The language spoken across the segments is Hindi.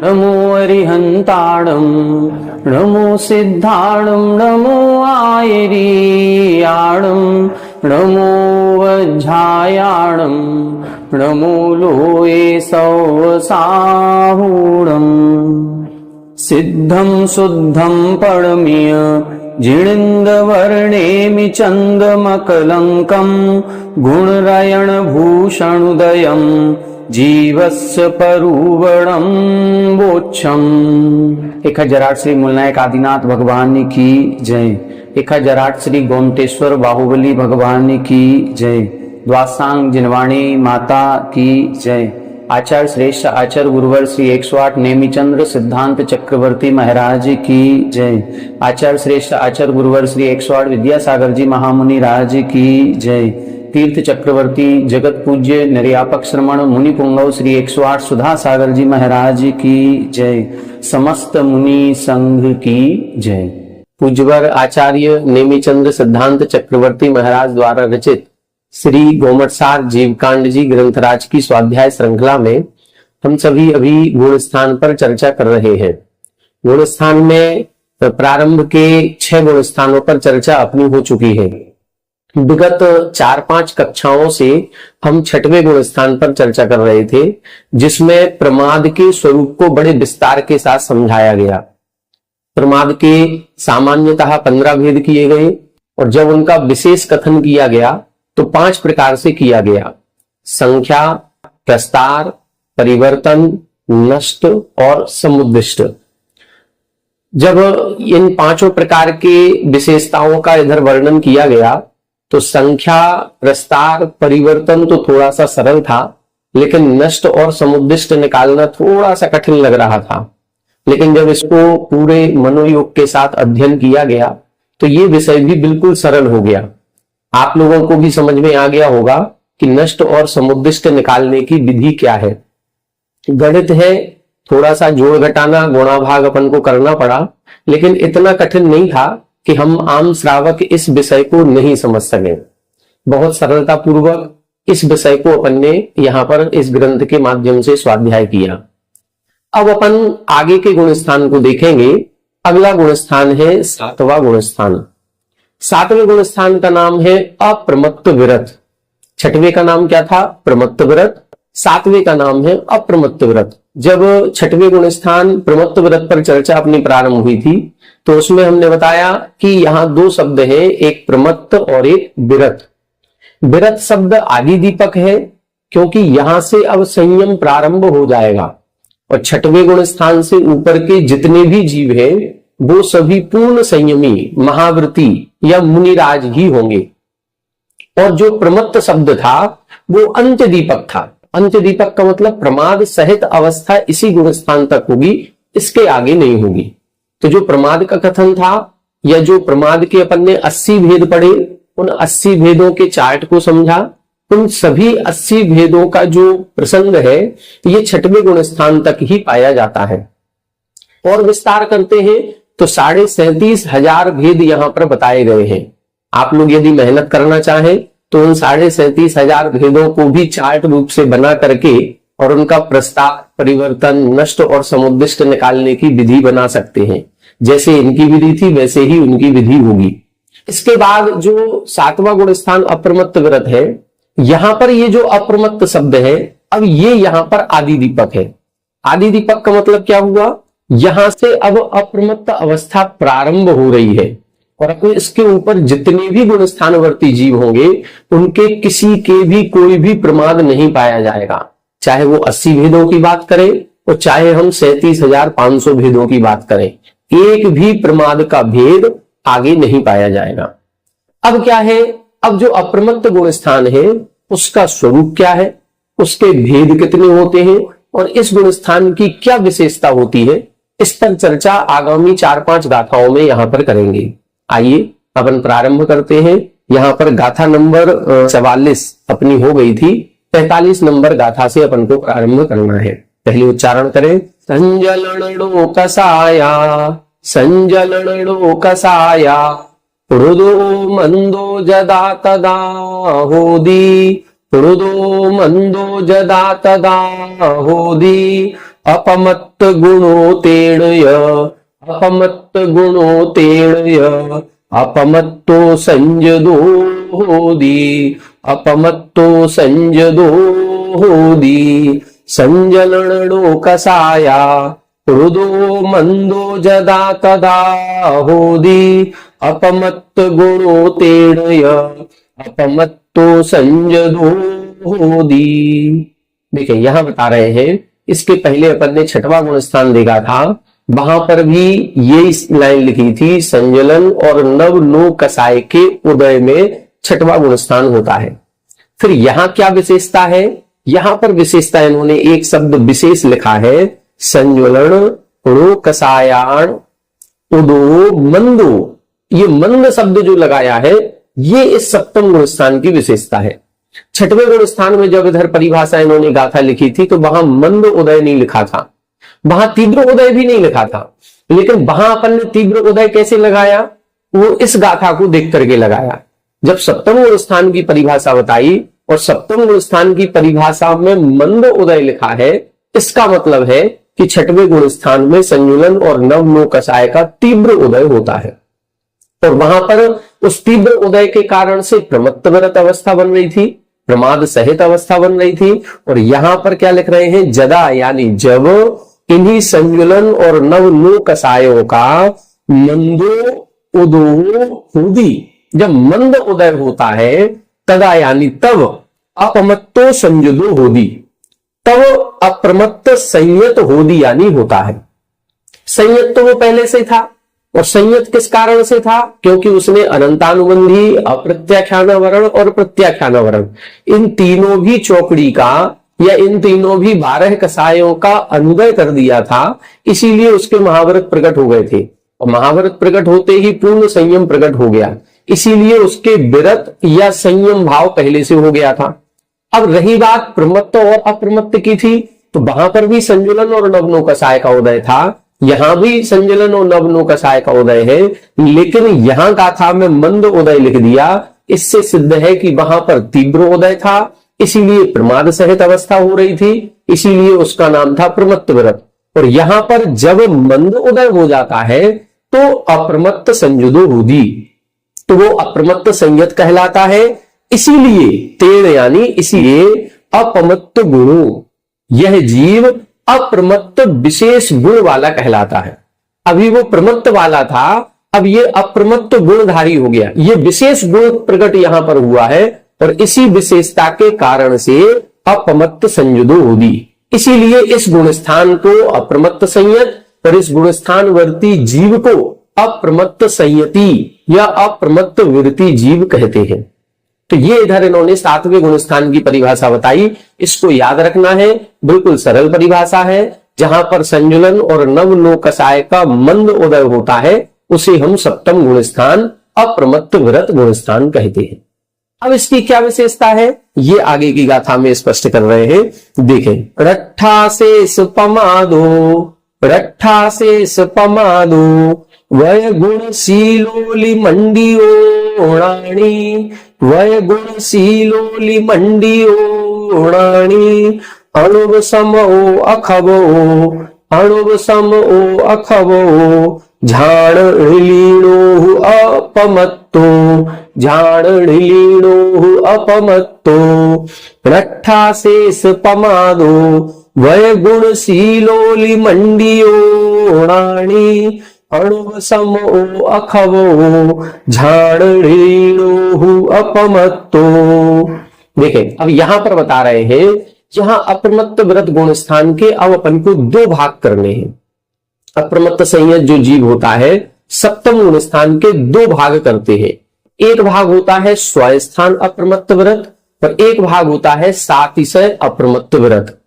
नमो अरिहंताणं नमो सिद्धाणं नमो आयरीयाणं नमो वज्झायाणं नमो लोये सौसाहूणं सिद्धं शुद्धं परमीय जिणिन्दवर्णेमि चन्दमकलङ्कं गुणरयणभूषणोदयं जीवस्य परुवणं वोच्छम्। 1008 श्री मूलनायक आदिनाथ भगवान की जय। 1008 श्री गोमटेश्वर बाहुबली भगवान की जय। द्वासांग जिनवाणी माता की जय। आचार्य श्रेष्ठ आचार्य गुरुवर श्री 108 नेमिचंद्र सिद्धांत चक्रवर्ती महाराज की जय। आचार्य श्रेष्ठ आचार्य गुरुवर श्री 108 विद्यासागर जी महामुनि राज की जय। तीर्थ चक्रवर्ती जगत पूज्य निर्यापक श्रमण मुनि पुंगव श्री 108 सुधा सागर जी महाराज की जय। समस्त मुनि संघ की जय। पूज्यवर आचार्य नेमिचंद्र सिद्धांत चक्रवर्ती महाराज द्वारा रचित श्री गोमटसार जीवकांड जी ग्रंथराज की स्वाध्याय श्रृंखला में हम सभी अभी गुणस्थान पर चर्चा कर रहे हैं। गुणस्थान में प्रारंभ के 6 गुणस्थानों पर चर्चा अपनी हो चुकी है। विगत 4-5 कक्षाओं से हम 6वें गुणस्थान पर चर्चा कर रहे थे, जिसमें प्रमाद के स्वरूप को बड़े विस्तार के साथ समझाया गया। प्रमाद के सामान्यतः 15 भेद किए गए और जब उनका विशेष कथन किया गया तो 5 प्रकार से किया गया: संख्या, प्रस्तार, परिवर्तन, नष्ट और समुद्दिष्ट। जब इन 5 प्रकार के विशेषताओं का इधर वर्णन किया गया तो संख्या, प्रस्तार, परिवर्तन तो थोड़ा सा सरल था, लेकिन नष्ट और समुद्दिष्ट निकालना थोड़ा सा कठिन लग रहा था। लेकिन जब इसको पूरे मनोयोग के साथ अध्ययन किया गया तो ये विषय भी बिल्कुल सरल हो गया। आप लोगों को भी समझ में आ गया होगा कि नष्ट और समुद्दिष्ट निकालने की विधि क्या है। गणित है, थोड़ा सा जोड़ घटाना गुणा भाग अपन को करना पड़ा, लेकिन इतना कठिन नहीं था कि हम आम श्रावक इस विषय को नहीं समझ सके। बहुत सरलता पूर्वक इस विषय को अपन ने यहाँ पर इस ग्रंथ के माध्यम से स्वाध्याय किया। अब अपन आगे के गुणस्थान को देखेंगे। अगला गुणस्थान है 7वां गुणस्थान। 7वें गुणस्थान का नाम है अप्रमत्त विरत। 6वें का नाम क्या था? प्रमत्त विरत। 7वें का नाम है अप्रमत्त विरत। जब 6वें गुणस्थान प्रमत्त विरत पर चर्चा अपनी प्रारंभ हुई थी तो उसमें हमने बताया कि यहाँ 2 शब्द है, एक प्रमत्त और एक विरत। विरत शब्द आदि दीपक है क्योंकि यहां से अब संयम प्रारंभ हो जाएगा और 6वें गुणस्थान से ऊपर के जितने भी जीव है वो सभी पूर्ण संयमी महाव्रती या मुनिराज ही होंगे। और जो प्रमत्त शब्द था वो अंत्य दीपक था। अंत्य दीपक का मतलब प्रमाद सहित अवस्था इसी गुणस्थान तक होगी, इसके आगे नहीं होगी। तो जो प्रमाद का कथन था या जो प्रमाद के अपन ने 80 भेद पढ़े, उन 80 भेदों के चार्ट को समझा, उन सभी 80 भेदों का जो प्रसंग है ये 6वें गुणस्थान तक ही पाया जाता है। और विस्तार करते हैं तो 37,500 भेद यहां पर बताए गए हैं। आप लोग यदि मेहनत करना चाहें तो उन 37,500 भेदों को भी चार्ट रूप से बना करके और उनका प्रस्तार, परिवर्तन, नष्ट और समुद्दिष्ट निकालने की विधि बना सकते हैं। जैसे इनकी विधि थी वैसे ही उनकी विधि होगी। इसके बाद जो 7वां गुणस्थान अप्रमत्त विरत है, यहां पर ये जो अप्रमत्त शब्द है, अब ये यहां पर आदि दीपक है। आदि दीपक का मतलब क्या हुआ? यहां से अब अप्रमत्त अवस्था प्रारंभ हो रही है और अब इसके ऊपर जितने भी गुणस्थानवर्ती जीव होंगे उनके किसी के भी कोई भी प्रमाद नहीं पाया जाएगा। चाहे वो 80 भेदों की बात करें और चाहे हम 37,500 भेदों की बात करें, एक भी प्रमाद का भेद आगे नहीं पाया जाएगा। अब क्या है? अब जो अप्रमत्त गुणस्थान है उसका स्वरूप क्या है? उसके भेद कितने होते हैं और इस गुण स्थान की क्या विशेषता होती है, इस पर चर्चा आगामी 4-5 गाथाओं में यहां पर करेंगे। आइए अपन प्रारंभ करते हैं। यहां पर गाथा नंबर 44 अपनी हो गई थी, 45 नंबर गाथा से अपन को प्रारंभ करना है। पहले उच्चारण करें। संजलणो कसाया संजलणो कसाया हृदो मंदो जदा तदा होदी हृदो मंदो जदा तदा होदी अपमत्त गुणो तेणय अपमत्त गुणो तेणय अपमत्तो संजदो होदी अपमत्तो संजदो होदी संजलणो कसाया हृदो मंदो जदा तदा होदी अपमत्त गुणो तेणय अपमत्तो संजदो होदी। देखिए यहां बता रहे हैं, इसके पहले अपन ने छठवां गुण स्थान देखा था, वहां पर भी ये लाइन लिखी थी, संजलन और नव नो कसाय के उदय में छठवां गुण स्थान होता है। फिर यहां क्या विशेषता है, यहां पर विशेषता इन्होंने एक शब्द विशेष लिखा है, संज्वलन रो कसायाण उदो मंदो। ये मंद शब्द जो लगाया है ये इस सप्तम गुण स्थान की विशेषता है। छठवें गुण स्थान में जब इधर परिभाषा इन्होंने गाथा लिखी थी तो वहां मंद उदय नहीं लिखा था, वहां तीव्र उदय भी नहीं लिखा था, लेकिन वहां अपन ने तीव्र उदय कैसे लगाया, वो इस गाथा को देख करके लगाया। जब सप्तम गुण स्थान की परिभाषा बताई और सप्तम गुण स्थान की परिभाषा में मंद उदय लिखा है, इसका मतलब है कि छठवें गुण स्थान में संजुलन और नव नो कसाय का तीव्र उदय होता है। और वहां पर उस तीव्र उदय के कारण से प्रमत्तवरत अवस्था बन रही थी, प्रमाद सहित अवस्था बन रही थी। और यहां पर क्या लिख रहे हैं, जदा यानी जब इन्हीं संजुलन और नव नो कसायों का मंदो उदो होदी, जब मंद उदय होता है, तदा यानी तब अपमत्तो संजुदो होदी, तब अप्रमत्त संयत होदी यानी होता है। संयत तो वो पहले से था, और संयत किस कारण से था, क्योंकि उसने अनंतानुबंधी, अप्रत्याख्यानवरण और प्रत्याख्यानवरण इन तीनों भी चौकड़ी का या इन तीनों भी 12 कसायों का अनुदय कर दिया था, इसीलिए उसके महाव्रत प्रकट हो गए थे। और महाव्रत प्रकट होते ही पूर्ण संयम प्रकट हो गया, इसीलिए उसके विरत या संयम भाव पहले से हो गया था। अब रही बात प्रमत्त और अप्रमत्त की थी, तो वहां पर भी संजुलन और नवनो कसाय का उदय था, यहां भी संजलन और नवनो कसाय का उदय है, लेकिन यहां गाथा में मंद उदय लिख दिया। इससे सिद्ध है कि वहां पर तीव्र उदय था, इसीलिए प्रमाद सहित अवस्था हो रही थी, इसीलिए उसका नाम था प्रमत्त व्रत। और यहां पर जब मंद उदय हो जाता है तो अप्रमत्त संजुदो होदी, तो वो अप्रमत्त संयत कहलाता है। इसीलिए तेण यानी इसीलिए अपमत्त गुणो, यह जीव अप्रमत्त विशेष गुण वाला कहलाता है। अभी वो प्रमत्त वाला था, अब ये अप्रमत्त गुणधारी हो गया, ये विशेष गुण प्रकट यहां पर हुआ है, और इसी विशेषता के कारण से अपमत्त संजुदो होदी। इसीलिए इस गुण स्थान को अप्रमत्त संयत और इस गुण स्थान वर्ती जीव को अप्रमत्त संयति या अप्रमत्त विरति जीव कहते हैं। तो ये इधर इन्होंने 7वें गुण स्थान की परिभाषा बताई, इसको याद रखना है, बिल्कुल सरल परिभाषा है। जहां पर संजुलन और नव नो कसाय का मंद उदय होता है उसे हम सप्तम गुण स्थान अप्रमत्त व्रत गुण स्थान कहते हैं। अब इसकी क्या विशेषता है ये आगे की गाथा में स्पष्ट कर रहे हैं। देखें, रट्ठा से पमादो वय गुणशीलोली मंडियोणाणी वय गुणशीलोली मंडियोणाणी अणुव समो अखबो झाण लीणो अपमत्तो रट्ठाशेष पमादो वय गुणशीलोली मंडियोणाणी अणुव समो अखबो झाण लीणो अपमत्तो। देखें, अब यहां पर बता रहे हैं, यहां अप्रमत्त व्रत गुण स्थान के अब अपन को 2 भाग करने हैं। अप्रमत्त संयत जो जीव होता है सप्तम गुण स्थान के 2 भाग करते हैं। एक भाग होता है स्वस्थान अप्रमत्त व्रत और एक भाग होता है सातिशय अप्रमत्त व्रत।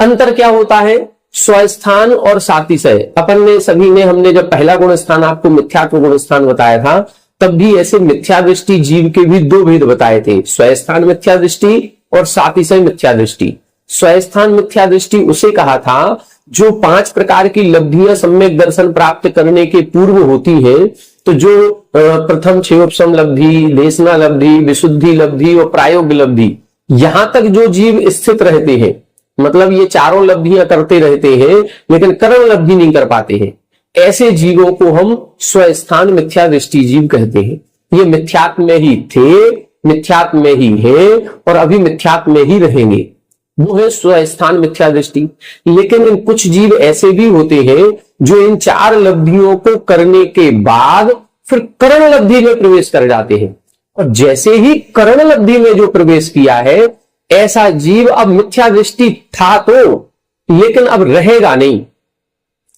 अंतर क्या होता है? स्वस्थान और सातिशय। अपन ने सभी ने, हमने जब पहला गुण स्थान आपको मिथ्यात्व गुण स्थान बताया था, तब भी ऐसे मिथ्या दृष्टि जीव के भी दो भेद बताए थे, स्वस्थान मिथ्या दृष्टि और सातिशय मिथ्या दृष्टि। स्वस्थान मिथ्या दृष्टि उसे कहा था जो 5 प्रकार की लब्धियां सम्यक दर्शन प्राप्त करने के पूर्व होती है। तो जो प्रथम क्षेयोपशम लब्धि, देशना लब्धि, विशुद्धि लब्धि और प्रायोग्य लब्धि, यहां तक जो जीव स्थित रहते हैं, मतलब ये चारों लब्धियां करते रहते हैं लेकिन करण लब्धि नहीं कर पाते हैं, ऐसे जीवों को हम स्वस्थान मिथ्या दृष्टि जीव कहते हैं। ये मिथ्यात्व में ही थे, मिथ्यात्व में ही है और अभी मिथ्यात्व में ही रहेंगे, वो है स्वस्थान मिथ्या दृष्टि। लेकिन इन कुछ जीव ऐसे भी होते हैं जो इन 4 लब्धियों को करने के बाद फिर करण लब्धि में प्रवेश कर जाते हैं, और जैसे ही करण लब्धि में जो प्रवेश किया है, ऐसा जीव अब मिथ्या दृष्टि था तो, लेकिन अब रहेगा नहीं।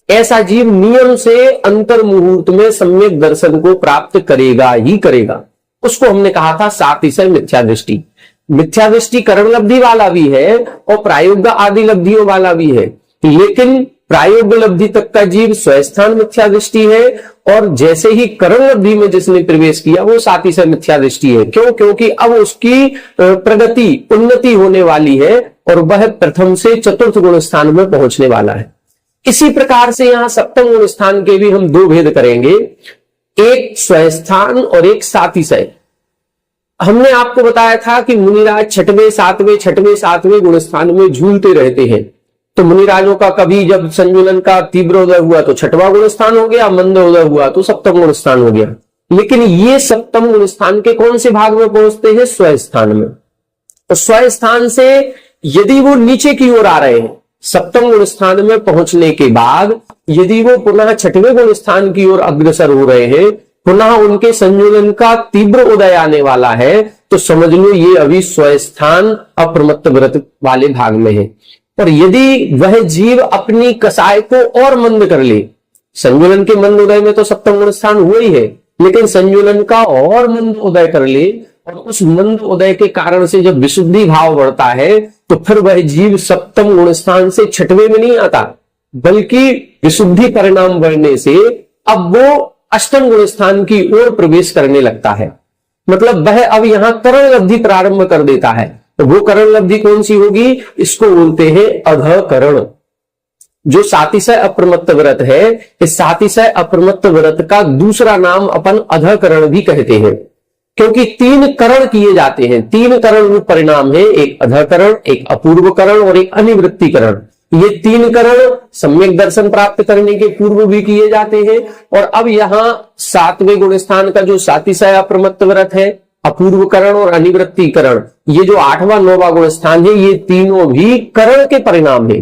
ऐसा जीव नियम से अंतर मुहूर्त में सम्यक दर्शन को प्राप्त करेगा ही करेगा। उसको हमने कहा था सातिशय मिथ्या दृष्टि। मिथ्या दृष्टि करण लब्धि वाला भी है और प्रायोग्य आदि लब्धियों वाला भी है, लेकिन प्रायोग्य लब्धि तक का जीव स्वस्थान मिथ्या दृष्टि है, और जैसे ही करण लब्धि में जिसने प्रवेश किया वो सातिशय मिथ्या दृष्टि है। क्यों? क्योंकि अब उसकी प्रगति, उन्नति होने वाली है और वह प्रथम से चतुर्थ गुण स्थान में पहुंचने वाला है। इसी प्रकार से यहां सप्तम गुण स्थान के भी हम 2 भेद करेंगे, एक स्वस्थान और एक सातिशय। हमने आपको बताया था कि मुनिराज छठवें सातवें गुण स्थान में झूलते रहते हैं। तो मुनिराजों का कभी जब संजुलन का तीव्र उदय हुआ तो 6वां गुण स्थान हो गया, मंद उदय हुआ तो 7वां गुण स्थान हो गया। लेकिन ये 7वें गुण स्थान के कौन से भाग में पहुंचते हैं? स्वस्थान में। तो स्वस्थान से यदि वो नीचे की ओर आ रहे हैं, 7वें गुण स्थान में पहुंचने के बाद यदि वो पुनः 6वें गुण स्थान की ओर अग्रसर हो रहे हैं, पुनः उनके संयोजन का तीव्र उदय आने वाला है, तो समझ लो ये अभी स्वस्थान अप्रमत्त व्रत वाले भाग में है। और यदि वह जीव अपनी कसाय को और मंद कर ले, संयोजन के मंद उदय में तो 7वां गुण स्थान हुआ ही है, लेकिन संयोजन का और मंद उदय कर ले, और उस मंद उदय के कारण से जब विशुद्धि भाव बढ़ता है, तो फिर वह जीव 7वें गुण स्थान से 6वें में नहीं आता, बल्कि विशुद्धि परिणाम बढ़ने से अब वो 8वें गुण स्थान की ओर प्रवेश करने लगता है। मतलब वह अब यहां करण लब्धि प्रारंभ कर देता है। तो वो करण लब्धि कौन सी होगी? इसको बोलते हैं अधकरण। जो सातिशय अप्रमत्त व्रत है, इस सातिशय अप्रमत्त व्रत का दूसरा नाम अपन अधकरण भी कहते हैं, क्योंकि 3 करण किए जाते हैं। 3 करण रूप परिणाम है, एक अधकरण, एक अपूर्वकरण और एक अनिवृत्तिकरण। ये 3 करण सम्यक दर्शन प्राप्त करने के पूर्व भी किए जाते हैं। और अब यहां 7वें गुण स्थान का जो सातिशय अप्रमत्त व्रत है, अपूर्वकरण और अनिवृत्तिकरण, ये जो 8वां 9वां गुण स्थान है, ये तीनों भी करण के परिणाम है।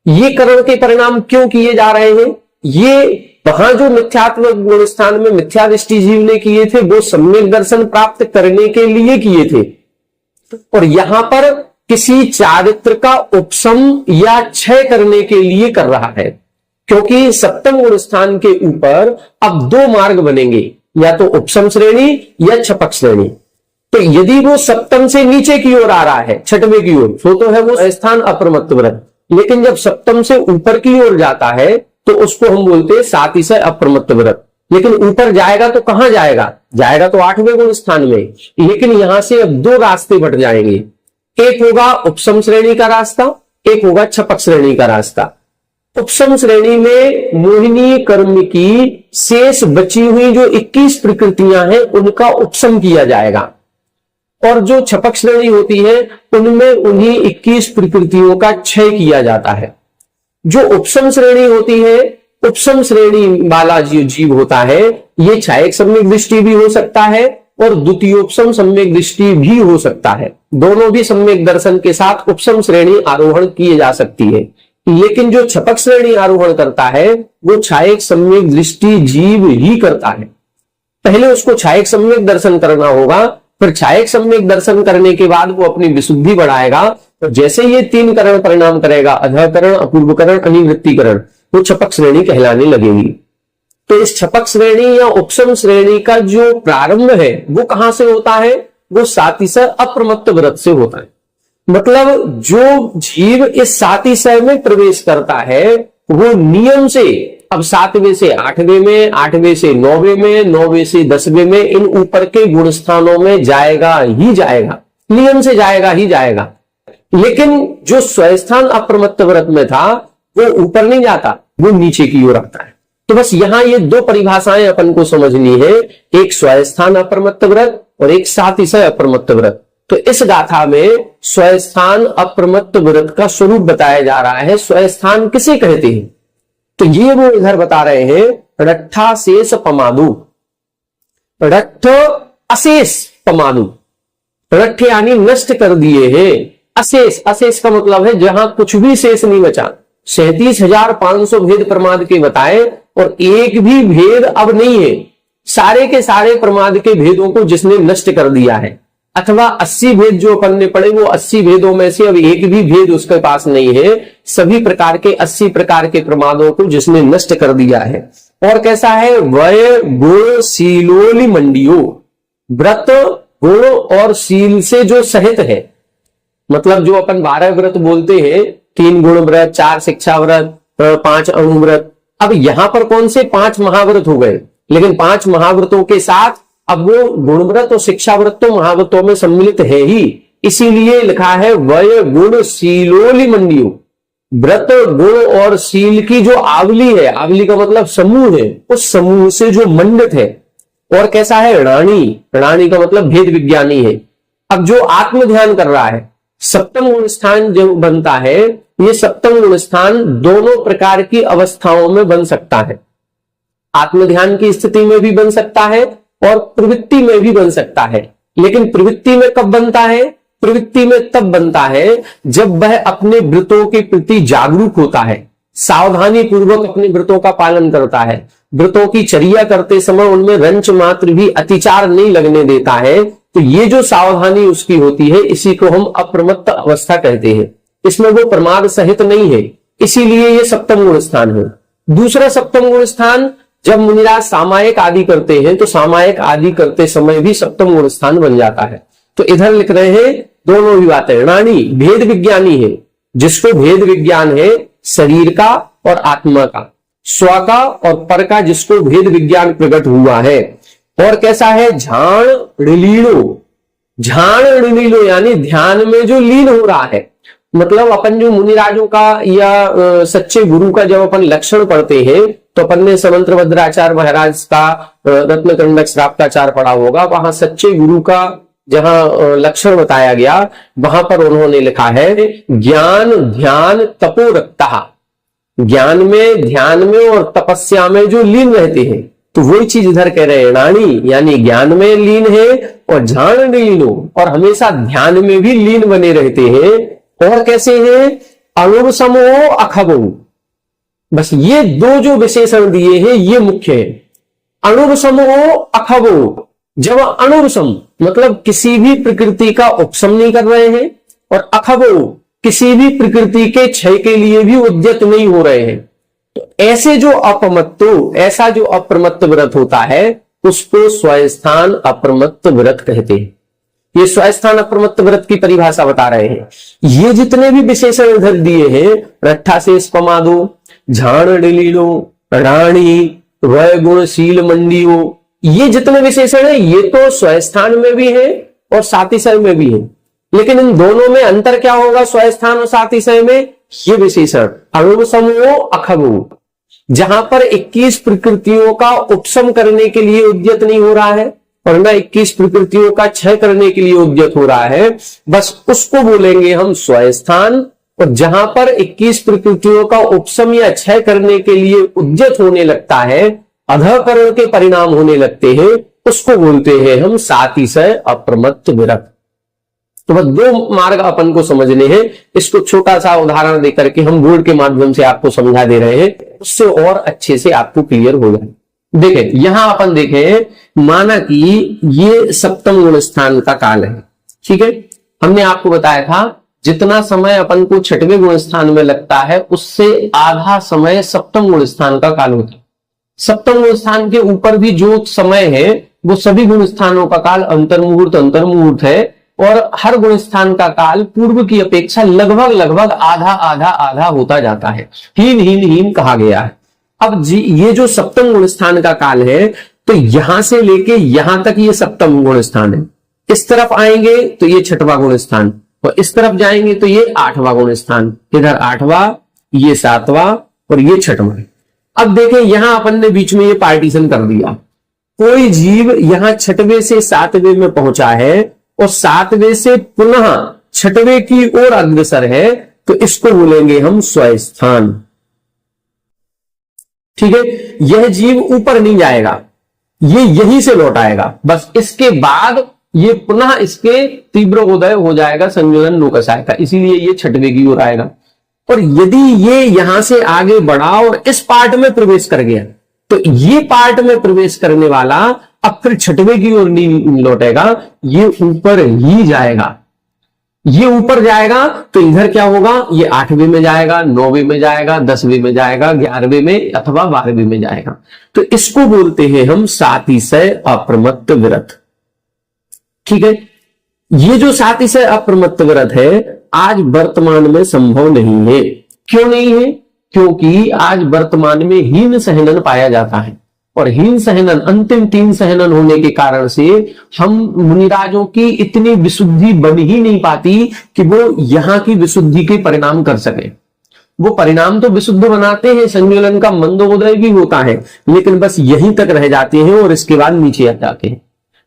ये करण के परिणाम क्यों किए जा रहे हैं? ये वहां जो मिथ्यात्व गुण स्थान में मिथ्या दृष्टि जीव ने किए थे, वो सम्यक दर्शन प्राप्त करने के लिए किए थे, और यहां पर किसी चारित्र का उपशम या क्षय करने के लिए कर रहा है। क्योंकि 7वें गुण स्थान के ऊपर अब 2 मार्ग बनेंगे, या तो उपशम श्रेणी या छपक श्रेणी। तो यदि वो 7वें से नीचे की ओर आ रहा है, 6वें की ओर, तो है वो स्थान अप्रमत्त व्रत। लेकिन जब 7वें से ऊपर की ओर जाता है तो उसको हम बोलते हैं सातिशय अप्रमत्त व्रत। लेकिन ऊपर जाएगा तो कहां जाएगा? जाएगा तो 8वें गुण स्थान में। लेकिन यहां से अब 2 रास्ते बट जाएंगे, एक होगा उपशम श्रेणी का रास्ता, एक होगा छपक श्रेणी का रास्ता। उपशम श्रेणी में मोहिनी कर्म की शेष बची हुई जो 21 प्रकृतियां हैं, उनका उपशम किया जाएगा, और जो छपक श्रेणी होती है उनमें उन्हीं 21 प्रकृतियों का क्षय किया जाता है। जो उपशम श्रेणी होती है, उपशम श्रेणी वाला जो जीव होता है, ये छायक सम्यक दृष्टि भी हो सकता है और द्वितीयोपशम सम्यक दृष्टि भी हो सकता है। दोनों भी सम्यक दर्शन के साथ उपशम श्रेणी आरोहण किए जा सकती है। लेकिन जो छपक श्रेणी आरोहण करता है, वो छायक सम्यक दृष्टि जीव ही करता है। पहले उसको छायक सम्यक दर्शन करना होगा, फिर छायक सम्यक दर्शन करने के बाद वो अपनी विशुद्धि बढ़ाएगा। तो जैसे ये 3 करण परिणाम करेगा, अधकरण, अपूर्वकरण, अनिवृत्तिकरण, वो छपक श्रेणी कहलाने लगेगी। तो इस छपक श्रेणी या उपशम श्रेणी का जो प्रारंभ है वो कहां से होता है? वो सातिशय अप्रमत्त व्रत से होता है। मतलब जो जीव इस सातिशय में प्रवेश करता है वो नियम से अब 7वें से 8वें में, 8वें से 9वें में, 9वें से 10वें में इन ऊपर के गुण स्थानों में जाएगा ही जाएगा, नियम से जाएगा ही जाएगा। लेकिन जो स्वस्थान अप्रमत्त व्रत में था वो ऊपर नहीं जाता, वो नीचे की ओर आता है। तो बस यहां ये दो परिभाषाएं अपन को समझनी है, एक स्वस्थान अप्रमत्त व्रत और एक सातिशय अप्रमत्त व्रत। तो इस गाथा में स्वस्थान अप्रमत्त व्रत का स्वरूप बताया जा रहा है। स्वस्थान किसे कहते हैं तो ये वो इधर बता रहे हैं, रट्ठा शेष पमादु। रट्ठ अशेष पमादु, रट्ठ यानी नष्ट कर दिए हैं, अशेष, अशेष का मतलब है जहां कुछ भी शेष नहीं बचा। 37,500 भेद प्रमाद के बताए और एक भी भेद अब नहीं है। सारे के सारे प्रमाद के भेदों को जिसने नष्ट कर दिया है, अथवा 80 भेद जो अपन ने पढ़े वो 80 भेदों में से अब एक भी भेद उसके पास नहीं है। सभी प्रकार के 80 प्रकार के प्रमादों को जिसने नष्ट कर दिया है। और कैसा है, वय गुण शीलोली मंडियो, व्रत गुण और शील से जो सहित है। मतलब जो अपन 12 व्रत बोलते हैं, 3 गुण व्रत, 4 शिक्षा व्रत, 5 अणुव्रत, अब यहां पर कौन से 5 महाव्रत हो गए, लेकिन 5 महाव्रतों के साथ अब वो गुणव्रत और शिक्षा व्रत तो महाव्रतों में सम्मिलित है ही, इसीलिए लिखा है वय गुण शीलोली मंडियो। व्रत गुण और शील की जो आवली है, आवली का मतलब समूह है, उस समूह से जो मंडित है। और कैसा है, रानी, रानी का मतलब भेद विज्ञानी है। अब जो आत्म ध्यान कर रहा है, सप्तम गुण स्थान जो बनता है, ये सप्तम गुण स्थान दोनों प्रकार की अवस्थाओं में बन सकता है। आत्म ध्यान की स्थिति में भी बन सकता है और प्रवृत्ति में भी बन सकता है। लेकिन प्रवृत्ति में कब बनता है, प्रवृत्ति में तब बनता है जब वह अपने व्रतों के प्रति जागरूक होता है, सावधानी पूर्वक अपने व्रतों का पालन करता है, व्रतों की चर्या करते समय उनमें रंच मात्र भी अतिचार नहीं लगने देता है। तो ये जो सावधानी उसकी होती है, इसी को हम अप्रमत्त अवस्था कहते हैं। इसमें वो प्रमाद सहित नहीं है, इसीलिए ये सप्तम गुण स्थान है। दूसरा सप्तम गुण स्थान, जब मुनिराज सामायिक आदि करते हैं तो सामायिक आदि करते समय भी सप्तम गुण स्थान बन जाता है। तो इधर लिख रहे हैं दोनों ही बातें। रानी भेद विज्ञानी है, जिसको भेद विज्ञान है शरीर का और आत्मा का, स्व का और पर का, जिसको भेद विज्ञान प्रकट हुआ है। और कैसा है, झाण ऋलीनो, झाण ऋलीनो यानी ध्यान में जो लीन हो रहा है। मतलब अपन जो मुनिराजों का या सच्चे गुरु का जब अपन लक्षण पढ़ते हैं तो अपन ने समंत्र भद्राचार्य महाराज का रत्नकंडक श्राप्ताचार पढ़ा होगा। वहां सच्चे गुरु का जहां लक्षण बताया गया, वहां पर उन्होंने लिखा है ज्ञान ध्यान तपो रक्ता, ज्ञान में, ध्यान में और तपस्या में जो लीन रहते हैं। तो वही चीज इधर कह रहे हैं, रानी यानी ज्ञान में लीन है और झाण लीनो, और हमेशा ध्यान में भी लीन बने रहते हैं। और कैसे हैं, अणुव समो अखबो, बस ये दो जो विशेषण दिए हैं ये मुख्य है। अणुव समो अखबो, जब अणुव सम मतलब किसी भी प्रकृति का उपशम नहीं कर रहे हैं, और अखबो किसी भी प्रकृति के क्षय के लिए भी उद्यत नहीं हो रहे हैं। तो ऐसे जो अपमत्तो, ऐसा जो अप्रमत्त व्रत होता है उसको स्वस्थान अप्रमत्त व्रत कहते हैं। ये स्वस्थान अप्रमत्त व्रत की परिभाषा बता रहे हैं। ये जितने भी विशेषण इधर दिए हैं, रट्ठा शेष पमादो, झाण लीलो, रानी, वय गुण शील मंडियो, ये जितने विशेषण है ये तो स्वस्थान में भी है और सातिशय में भी है। लेकिन इन दोनों में अंतर क्या होगा, स्वस्थान और सातिशय में, ये विशेषण अणुव समूह अखबो, जहां पर 21 प्रकृतियों का उपशम करने के लिए उद्यत नहीं हो रहा है और न 21 प्रकृतियों का क्षय करने के लिए उद्यत हो रहा है, बस उसको बोलेंगे हम स्वस्थान। और जहां पर 21 प्रकृतियों का उपशम या क्षय करने के लिए उद्यत होने लगता है, अधःकरण के परिणाम होने लगते हैं, उसको बोलते हैं हम सातिशय अप्रमत्त व्रत। तो बस दो मार्ग अपन को समझने हैं। इसको छोटा सा उदाहरण देकर के हम बोर्ड के माध्यम से आपको समझा दे रहे हैं, उससे और अच्छे से आपको क्लियर हो जाए। देखें यहां अपन देखें, माना कि ये सप्तम गुण स्थान का काल है, ठीक है। हमने आपको बताया था जितना समय अपन को छठवें गुण स्थान में लगता है उससे आधा समय सप्तम गुण स्थान का काल होता है। सप्तम गुण स्थान के ऊपर भी जो समय है वो सभी गुण स्थानों का काल अंतर्मुहूर्त है, और हर गुण स्थान का काल पूर्व की अपेक्षा लगभग लगभग आधा आधा आधा होता जाता है। हीन हीन हीन कहा गया है। अब ये जो सप्तम गुण स्थान का काल है, तो यहां से लेके यहां तक ये सप्तम गुण स्थान है। इस तरफ आएंगे तो ये छठवां गुण स्थान, और इस तरफ जाएंगे तो ये आठवां गुण स्थान, इधर आठवां, ये सातवां और ये छठवां। अब देखें यहां अपन ने बीच में ये पार्टीशन कर दिया। कोई जीव यहां छठवें से सातवें में पहुंचा है और सातवें से पुनः छठवें की ओर अग्रसर है, तो इसको बोलेंगे हम स्वस्थान। ठीक है, यह जीव ऊपर नहीं जाएगा, ये यहीं से लौट आएगा, बस इसके बाद ये पुनः इसके तीव्र उदय हो जाएगा संयोजन लोकसाय का, इसीलिए ये छठवें की ओर आएगा। और यदि ये यहां से आगे बढ़ा और इस पार्ट में प्रवेश कर गया, तो ये पार्ट में प्रवेश करने वाला अब फिर छठवें की ओर नहीं लौटेगा, ये ऊपर ही जाएगा। ये ऊपर जाएगा तो इधर क्या होगा, ये आठवीं में जाएगा, नौवीं में जाएगा, 10वीं में जाएगा, 11वीं में अथवा 12वीं में जाएगा। तो इसको बोलते हैं हम सातिशय अप्रमत्त विरत। ठीक है, ये जो सातिशय अप्रमत्त विरत है आज वर्तमान में संभव नहीं है। क्यों नहीं है? क्योंकि आज वर्तमान में हीन सहनन पाया जाता है, और हीन सहनन अंतिम 3 सहनन होने के कारण से हम मुनिराजों की इतनी विशुद्धि बन ही नहीं पाती कि वो यहां की विशुद्धि के परिणाम कर सके। वो परिणाम तो विशुद्ध बनाते हैं, संयोजन का मंदोदय भी होता है, लेकिन बस यहीं तक रह जाते हैं और इसके बाद नीचे आ जाते हैं।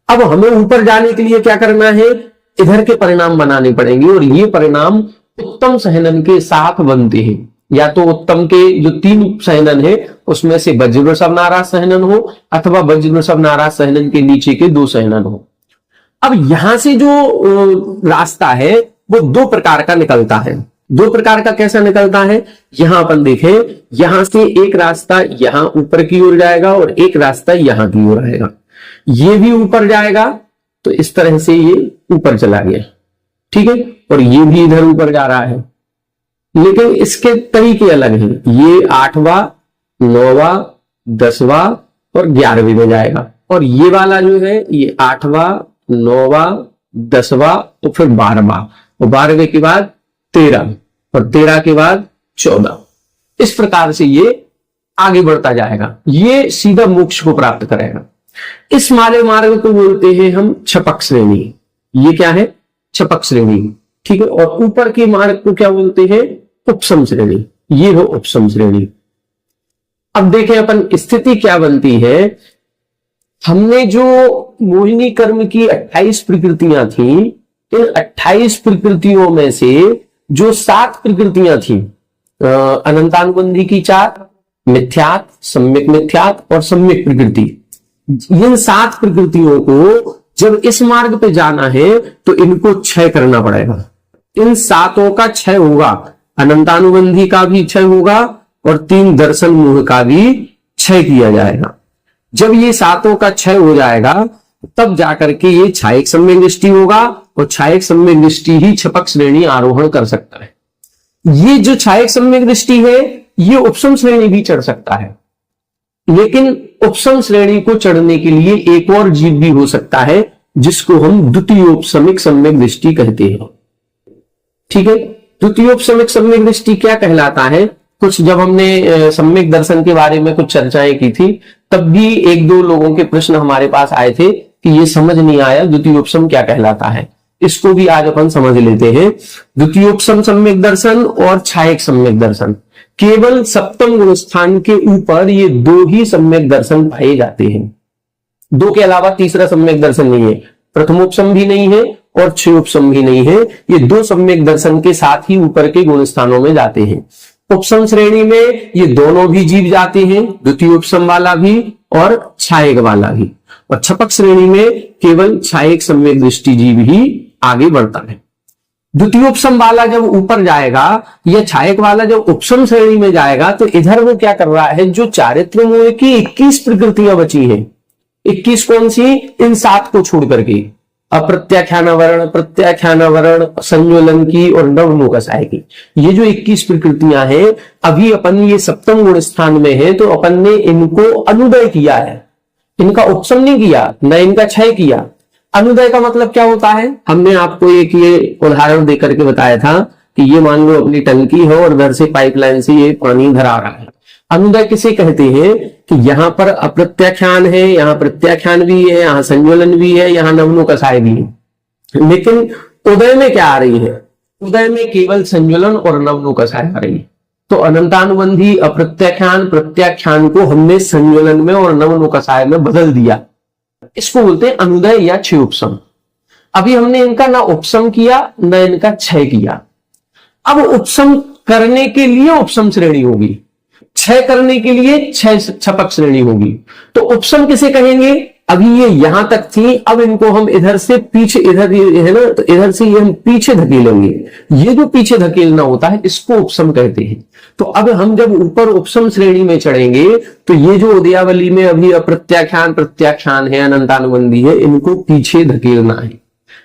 अब हमें ऊपर जाने के लिए क्या करना है, इधर के परिणाम बनाने पड़ेंगे, और ये परिणाम उत्तम सहनन के साथ बनते हैं। या तो उत्तम के जो 3 सहनन है उसमें से वज्रवृषभ नाराज सहनन हो, अथवा वज्रवृषभ नाराज सहनन के नीचे के 2 सहनन हो। अब यहां से जो रास्ता है वो 2 प्रकार का निकलता है। 2 प्रकार का कैसा निकलता है, यहां अपन देखें, यहां से एक रास्ता यहां ऊपर की ओर जाएगा और एक रास्ता यहां की ओर आएगा। ये भी ऊपर जाएगा, तो इस तरह से ये ऊपर चला गया। ठीक है, और ये भी इधर ऊपर जा रहा है, लेकिन इसके तरीके अलग हैं। ये 8वां, 9वां, 10वां और 11वीं में जाएगा, और ये वाला जो है ये 8वां, 9वां, 10वां तो फिर 12वां, और 12वें के बाद 13, और 13 के बाद 14। इस प्रकार से ये आगे बढ़ता जाएगा, ये सीधा मोक्ष को प्राप्त करेगा। इस मार्ग को बोलते हैं हम छपक श्रेणी। ये क्या है, छपक श्रेणी। ठीक है, और ऊपर के मार्ग को क्या बोलते हैं, उपसम श्रेणी। ये हो उपसम श्रेणी। अब देखें अपन स्थिति क्या बनती है। हमने जो मोहिनी कर्म की 28 प्रकृतियां थी, इन 28 प्रकृतियों में से जो 7 प्रकृतियां थी, अनंतानुबंधी की 4, मिथ्यात, सम्यक मिथ्यात और सम्यक प्रकृति, इन 7 प्रकृतियों को जब इस मार्ग पे जाना है तो इनको क्षय करना पड़ेगा। इन 7 का क्षय होगा, अनंतानुबंधी का भी क्षय होगा और 3 दर्शन मोह का भी क्षय किया जाएगा। जब ये 7 का क्षय हो जाएगा तब जाकर के ये छायक सम्यक दृष्टि होगा, और छायक सम्यक दृष्टि ही छपक श्रेणी आरोहण कर सकता है। ये जो छायक सम्यक दृष्टि है ये उपसम श्रेणी भी चढ़ सकता है, लेकिन उपसम श्रेणी को चढ़ने के लिए एक और जीव भी हो सकता है जिसको हम द्वितीयोपसमिक सम्यक दृष्टि कहते हैं। ठीक है, द्वितीयोपसमिक सम्यक दृष्टि क्या कहलाता है, कुछ जब हमने सम्यक दर्शन के बारे में कुछ चर्चाएं की थी तब भी 1-2 लोगों के प्रश्न हमारे पास आए थे कि ये समझ नहीं आया द्वितीयोपसम क्या कहलाता है। इसको भी आज अपन समझ लेते हैं। द्वितीयोपसम सम्यक दर्शन और छायक सम्यक दर्शन, केवल सप्तम गुण स्थान के ऊपर ये 2 ही सम्यक दर्शन पाए जाते हैं। 2 के अलावा तीसरा सम्यक दर्शन नहीं है, प्रथमोपसम भी नहीं है और क्षयोपसम भी नहीं है। ये 2 सम्यक दर्शन के साथ ही ऊपर के गुण स्थानों में जाते हैं। उपसम श्रेणी में ये दोनों भी जीव जाते हैं, द्वितीयोपसम वाला भी और छायक वाला भी, और छपक श्रेणी में केवल छायक सम्यक दृष्टि जीव ही आगे बढ़ता है। द्वितीयोपसम वाला जब ऊपर जाएगा या छायक वाला जब उपसम श्रेणी में जाएगा तो इधर वो क्या कर रहा है, जो चारित्र मोह की 21 प्रकृतियां बची हैं, 21 कौन सी, इन 7 को छोड़ करके, अप्रत्याख्यानावरण, प्रत्याख्यानावरण, संज्वलन की और नवलोकसाय की, ये जो 21 प्रकृतियां हैं, अभी अपन ये सप्तम गुण स्थान में है तो अपन ने इनको अनुदय किया है। इनका उपशम नहीं किया, न इनका क्षय किया। अनुदय का मतलब क्या होता है? हमने आपको एक ये उदाहरण देकर के बताया था कि ये मान लो अपनी टंकी है और उधर से पाइपलाइन से ये पानी इधर आ रहा है। अनुदय किसे कहते हैं? कि यहाँ पर अप्रत्याख्यान है, यहाँ प्रत्याख्यान भी है, यहाँ संज्वलन भी है, यहाँ नवनो कसाय भी है। लेकिन उदय में क्या आ रही है? उदय में केवल संज्वलन और नवनो कसाय आ रही है। तो अनंतानुबंधी अप्रत्याख्यान प्रत्याख्यान को हमने संज्वलन में और नवनो कसाय में बदल दिया। इसको बोलते हैं अनुदय या क्षय उपशम। अभी हमने इनका ना उपशम किया न इनका क्षय किया। अब उपशम करने के लिए उपशम श्रेणी होगी, क्षय करने के लिए क्षपक श्रेणी होगी। तो उपशम किसे कहेंगे? अभी ये यहां तक थी, अब इनको हम इधर से पीछे, इधर है ना, तो इधर से ये हम पीछे धकेलेंगे। ये जो पीछे धकेलना होता है इसको उपशम कहते हैं। तो अब हम जब ऊपर उपशम श्रेणी में चढ़ेंगे तो ये जो उदयावली में अभी अप्रत्याख्यान प्रत्याख्यान है, अनंतानुबंधी है, इनको पीछे धकेलना है।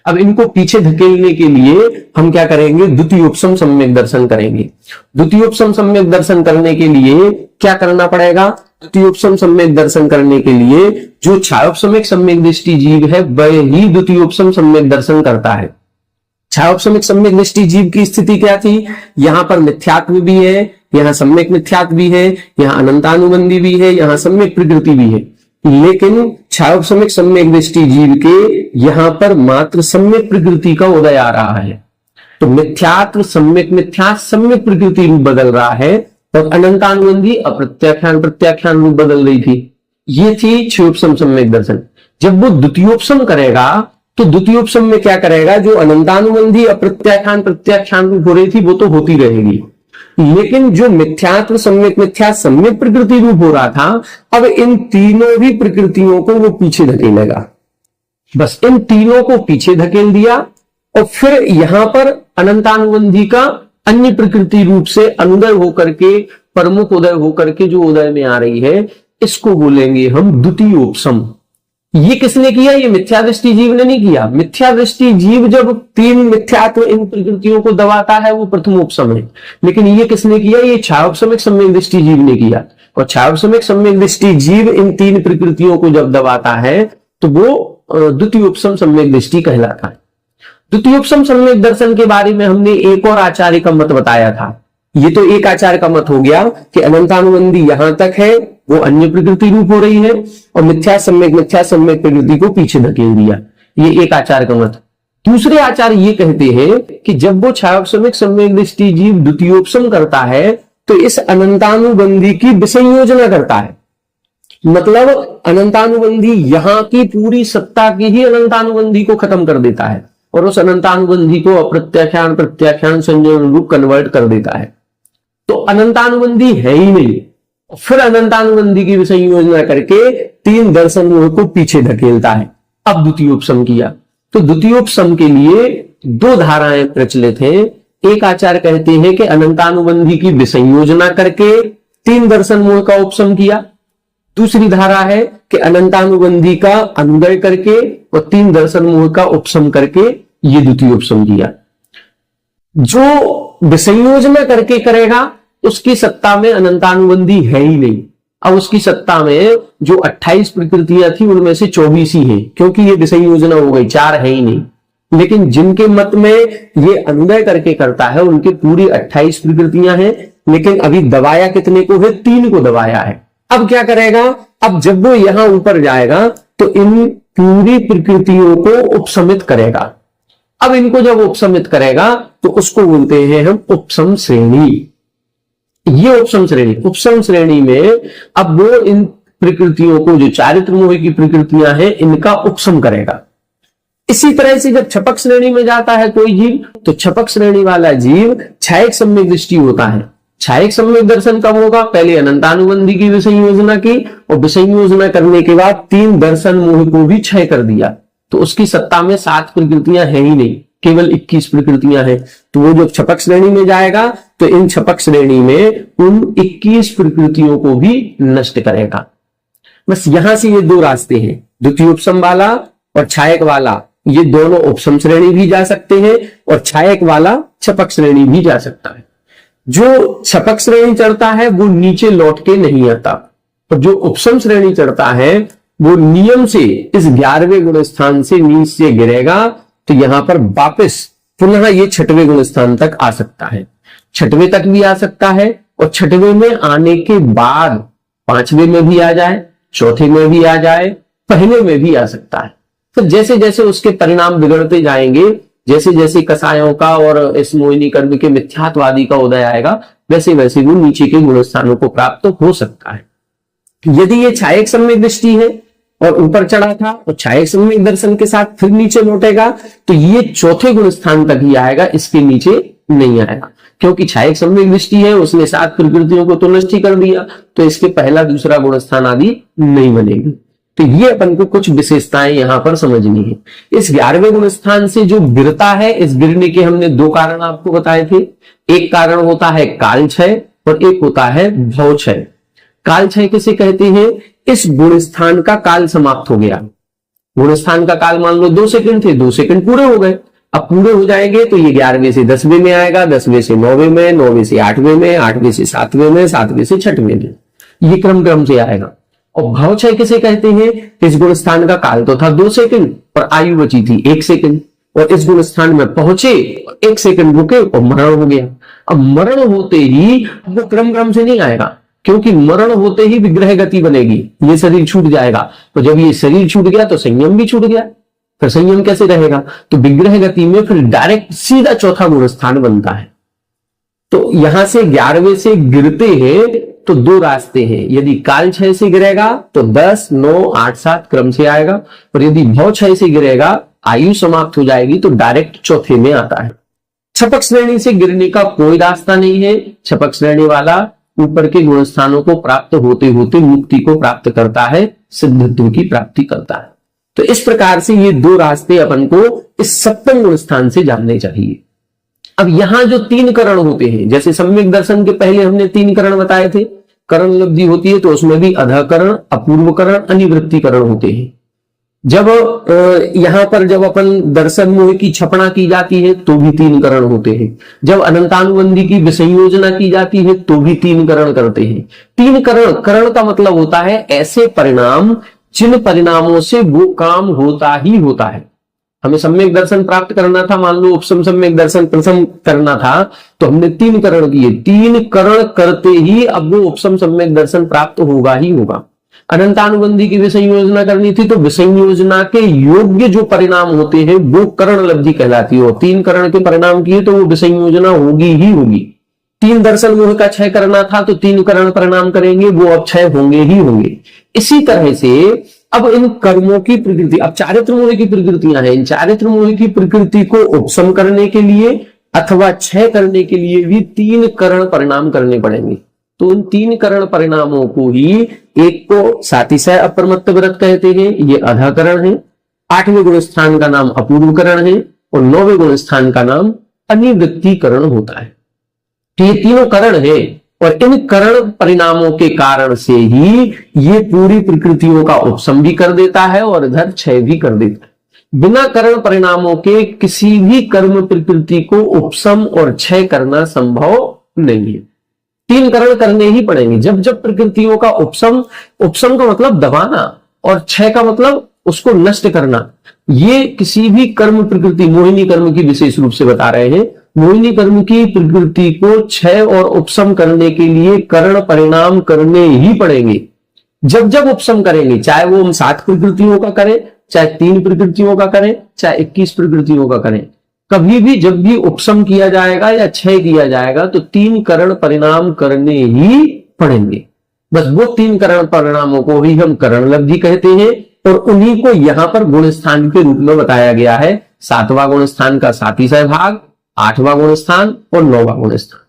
अब इनको पीछे धकेलने के लिए हम क्या करेंगे? द्वितीयोपशम सम्यक दर्शन करेंगे। द्वितीयोपशम सम्यक दर्शन करने के लिए क्या करना पड़ेगा? द्वितीयोपशम सम्यक दर्शन करने के लिए जो छायोपशमिक सम्यक दृष्टि जीव है वह ही द्वितीयोपशम सम्यक दर्शन करता है। छायोपशमिक सम्यक दृष्टि जीव की स्थिति क्या थी? यहां पर मिथ्यात्व भी है, यहाँ सम्यक मिथ्यात्व भी है, यहाँ अनंतानुबंधी भी है, यहाँ सम्यक प्रकृति भी है। लेकिन छायोपशमिक सम्यक दृष्टि जीव के यहां पर मात्र सम्यक प्रकृति का उदय आ रहा है। तो मिथ्यात्व सम्यक मिथ्या सम्यक प्रकृति रूप बदल रहा है और अनंतानुबंधी अप्रत्याख्यान प्रत्याख्यान रूप बदल रही थी। ये थी क्षयोपशम सम्यक दर्शन। जब वो द्वितीयोपशम करेगा तो द्वितीयोपशम में क्या करेगा? जो अनंतानुबंधी अप्रत्याख्यान प्रत्याख्यान रूप हो रही थी वो तो होती रहेगी, लेकिन जो मिथ्यात्व सम्यक मिथ्या सम्यक प्रकृति रूप हो रहा था, अब इन तीनों भी प्रकृतियों को वो पीछे धकेलेगा। बस इन तीनों को पीछे धकेल दिया और फिर यहां पर अनंतानुबंधी का अन्य प्रकृति रूप से अनुदय होकर के, प्रमुख उदय होकर के जो उदय में आ रही है, इसको बोलेंगे हम द्वितीयोपशम। ये किसने किया? ये मिथ्या दृष्टि जीव ने नहीं किया। मिथ्या दृष्टि जीव जब तीन मिथ्यात्व इन प्रकृतियों को दबाता है वो प्रथमोपशम है, लेकिन ये किसने किया? ये छायोपशमिक सम्यक दृष्टि जीव ने किया। और छायोपशमिक सम्यक दृष्टि जीव इन तीन प्रकृतियों को जब दबाता है तो वो द्वितीयोपशम सम्यक दृष्टि कहलाता है। द्वितीयोपशम सम्यक दर्शन के बारे में हमने एक और आचार्य का मत बताया था। ये तो एक आचार्य का मत हो गया कि अनंतानुबंधी यहां तक है, वो अन्य प्रकृति रूप हो रही है, और मिथ्या सम्यक प्रकृति को पीछे धकेल दिया। ये एक आचार्य का मत। दूसरे आचार्य ये कहते हैं कि जब वो छायोपशमिक सम्यक दृष्टि जीव द्वितीयोपशम करता है तो इस अनंतानुबंधी की विसंयोजना करता है। मतलब अनंतानुबंधी यहां की पूरी सत्ता की ही अनंतानुबंधी को खत्म कर देता है और उस अनंतानुबंधी को अप्रत्याख्यान प्रत्याख्यान संयोजन रूप कन्वर्ट कर देता है। तो अनंतानुबंधी है ही नहीं, फिर अनंतानुबंधी की विसंयोजना करके तीन दर्शन को पीछे धकेलता है। अब द्वितीयोपशम किया तो द्वितीयोपशम के लिए दो धाराएं प्रचलित हैं। एक आचार्य कहते हैं कि अनंतानुबंधी की विसंयोजना करके तीन दर्शन मोह का उपशम किया। दूसरी धारा है कि अनंतानुबंधी का अनुदय करके और तीन दर्शन मोह का उपशम करके ये द्वितीयोपशम किया। जो विसंयोजना करके करेगा उसकी सत्ता में अनंतानुबंधी है ही नहीं। अब उसकी सत्ता में जो 28 प्रकृतियां थी उनमें से 24 ही है, क्योंकि ये विसंयोजना हो गई, 4 है ही नहीं। लेकिन जिनके मत में ये अनुदय करके करता है उनके पूरी 28 प्रकृतियां हैं, लेकिन अभी दबाया कितने को है? 3 को दबाया है। अब क्या करेगा? अब जब वो यहां ऊपर जाएगा तो इन पूरी प्रकृतियों को उपशमित करेगा। अब इनको जब उपशमित करेगा तो उसको बोलते हैं हम उपशम श्रेणी। ये उपशम श्रेणी में अब वो इन प्रकृतियों को, जो चारित्र मोह की प्रकृतियां हैं, इनका उपशम करेगा। इसी तरह से जब छपक श्रेणी में जाता है कोई जीव, तो छपक श्रेणी वाला जीव छायक सम्यक दृष्टि होता है। छायक सम्यक दर्शन कब होगा? पहले अनंतानुबंधी की विसंयोजना की और विसंयोजना करने के बाद तीन दर्शन मोह को भी क्षय कर दिया, तो उसकी सत्ता में 7 प्रकृतियां है ही नहीं, केवल 21 प्रकृतियां हैं। तो वो जब छपक श्रेणी में जाएगा तो इन छपक श्रेणी में उन 21 प्रकृतियों को भी नष्ट करेगा। बस यहां से ये दो रास्ते हैं, द्वितीयोपशम वाला और छायक वाला। ये दोनों उपशम श्रेणी भी जा सकते हैं और छायक वाला छपक श्रेणी भी जा सकता है। जो छपक श्रेणी चढ़ता है वो नीचे लौट के नहीं आता, और जो उपशम श्रेणी चढ़ता है वो नियम से इस 11वें गुण स्थान से नीचे गिरेगा तो यहां पर वापस पुनः ये 6वें गुण स्थान तक आ सकता है, 6वें तक भी आ सकता है, और 6वें में आने के बाद 5वें में भी आ जाए, 4थे में भी आ जाए, पहले में भी आ सकता है। तो जैसे जैसे उसके परिणाम बिगड़ते जाएंगे, जैसे जैसे कसायों का और इस मोहिनी कर्म के मिथ्यात्वादी का उदय आएगा, वैसे वैसे वो नीचे के गुण स्थानों को प्राप्त हो सकता है। यदि ये छायक सम्यक दृष्टि है और ऊपर चढ़ा था और छायक सम्यक दर्शन के साथ फिर नीचे लौटेगा, तो ये 4थे गुण स्थान तक ही आएगा, इसके नीचे नहीं आएगा, क्योंकि छायक सम्यक दृष्टि है, उसने 7 प्रकृतियों को तो नष्ट ही कर दिया, तो इसके पहला दूसरा गुण स्थान आदि नहीं बनेगी। तो ये अपन को कुछ विशेषताएं यहां पर समझनी है। इस 11वें गुण स्थान से जो गिरता है, इस गिरने के हमने 2 कारण आपको बताए थे। एक कारण होता है काल क्षय और एक होता है भव क्षय। काल क्षय किसे कहते हैं? इस गुण स्थान का काल समाप्त हो गया। गुण स्थान का काल मान लो 2 सेकंड थे, 2 सेकंड पूरे हो गए। अब पूरे हो जाएंगे तो ये 11वें से 10वें में आएगा, 10वें से 9वें में, 9वें से 8वें में, 8वें से 7वें में, 7वें से 6वें में, ये क्रम क्रम से आएगा। और भव क्षय किसे कहते हैं? इस गुण स्थान का काल तो था 2 सेकंड और आयु बची थी 1 सेकंड, और इस गुण स्थान में पहुंचे, 1 सेकंड रुके और मरण हो गया। अब मरण होते ही वो क्रम क्रम से नहीं आएगा, क्योंकि मरण होते ही विग्रह गति बनेगी, ये शरीर छूट जाएगा। तो जब ये शरीर छूट गया तो संयम भी छूट गया, फिर संयम कैसे रहेगा? तो विग्रह गति में फिर डायरेक्ट सीधा 4था गुण स्थान बनता है। तो यहां से 11वें से गिरते हैं तो 2 रास्ते हैं। यदि काल क्षय से गिरेगा तो 10, 9, 8, 7 क्रम से आएगा, और यदि भव क्षय से गिरेगा, आयु समाप्त हो जाएगी, तो डायरेक्ट 4थे में आता है। छपक श्रेणी से गिरने का कोई रास्ता नहीं है। छपक श्रेणी वाला ऊपर के गुण स्थानों को प्राप्त होते होते मुक्ति को प्राप्त करता है, सिद्धत्व की प्राप्ति करता है। तो इस प्रकार से ये 2 रास्ते अपन को इस 7वें गुण स्थान से जानने चाहिए। अब यहां जो 3 करण होते हैं, जैसे सम्यक दर्शन के पहले हमने 3 करण बताए थे, करण लब्धि होती है तो उसमें भी अधःकरण, अपूर्वकरण, अनिवृत्तिकरण होते हैं। जब यहां पर जब अपन दर्शन मोह की छपना की जाती है तो भी 3 करण होते हैं। जब अनंतानुबंधी की विसंयोजना की जाती है तो भी 3 करण करते हैं। 3 करण का मतलब होता है ऐसे परिणाम जिन परिणामों से वो काम होता ही होता है। हमें सम्यक दर्शन प्राप्त करना था, मान लो उपसम सम्यक दर्शन प्रथम करना था, तो हमने 3 करण किए। 3 करण करते ही अब वो उपसम सम्यक दर्शन प्राप्त होगा ही होगा। अनंतानुबंधी की विसंयोजना करनी थी तो विसंयोजना के योग्य जो परिणाम होते हैं वो करण लब्धि कहलाती है। 3 करण के परिणाम किए तो वो विसंयोजना होगी ही होगी। 3 दर्शन मोह का क्षय करना था तो 3 करण परिणाम करेंगे, वो अब क्षय होंगे ही होंगे। इसी तरह से अब इन कर्मों की प्रकृति, अब चारित्र मोह की प्रकृतियां हैं, इन चारित्र मोह की प्रकृति को उपशम करने के लिए अथवा क्षय करने के लिए भी 3 करण परिणाम करने पड़ेंगे। तो उन 3 करण परिणामों को ही, एक को सातिशय अप्रमत्त व्रत कहते हैं, ये अधःकरण है। 8वें गुण स्थान का नाम अपूर्वकरण है और 9वें गुण स्थान का नाम अनिवृत्तिकरण होता है। तो ये तीनों करण है और इन करण परिणामों के कारण से ही ये पूरी प्रकृतियों का उपशम भी कर देता है और इधर क्षय भी कर देता है। बिना करण परिणामों के किसी भी कर्म प्रकृति को उपशम और क्षय करना संभव नहीं है। 3 करण करने ही पड़ेंगे। जब जब प्रकृतियों का उपशम का मतलब दबाना और क्षय का मतलब उसको नष्ट करना, ये किसी भी कर्म प्रकृति, मोहिनी कर्म की विशेष रूप से बता रहे हैं, मोहिनी कर्म की प्रकृति को क्षय और उपशम करने के लिए करण परिणाम करने ही पड़ेंगे। जब जब उपशम करेंगे, चाहे वो हम 7 प्रकृतियों का करें, चाहे 3 प्रकृतियों का करें, चाहे 21 प्रकृतियों का करें, कभी भी जब भी उपशम किया जाएगा या क्षय किया जाएगा तो 3 करण परिणाम करने ही पड़ेंगे। बस वो 3 करण परिणामों को ही हम करण लब्धि कहते हैं और उन्हीं को यहां पर गुण स्थान के रूप में बताया गया है। 7वां गुण स्थान का सातिशय भाग, 8वां गुण स्थान और 9वां गुण स्थान।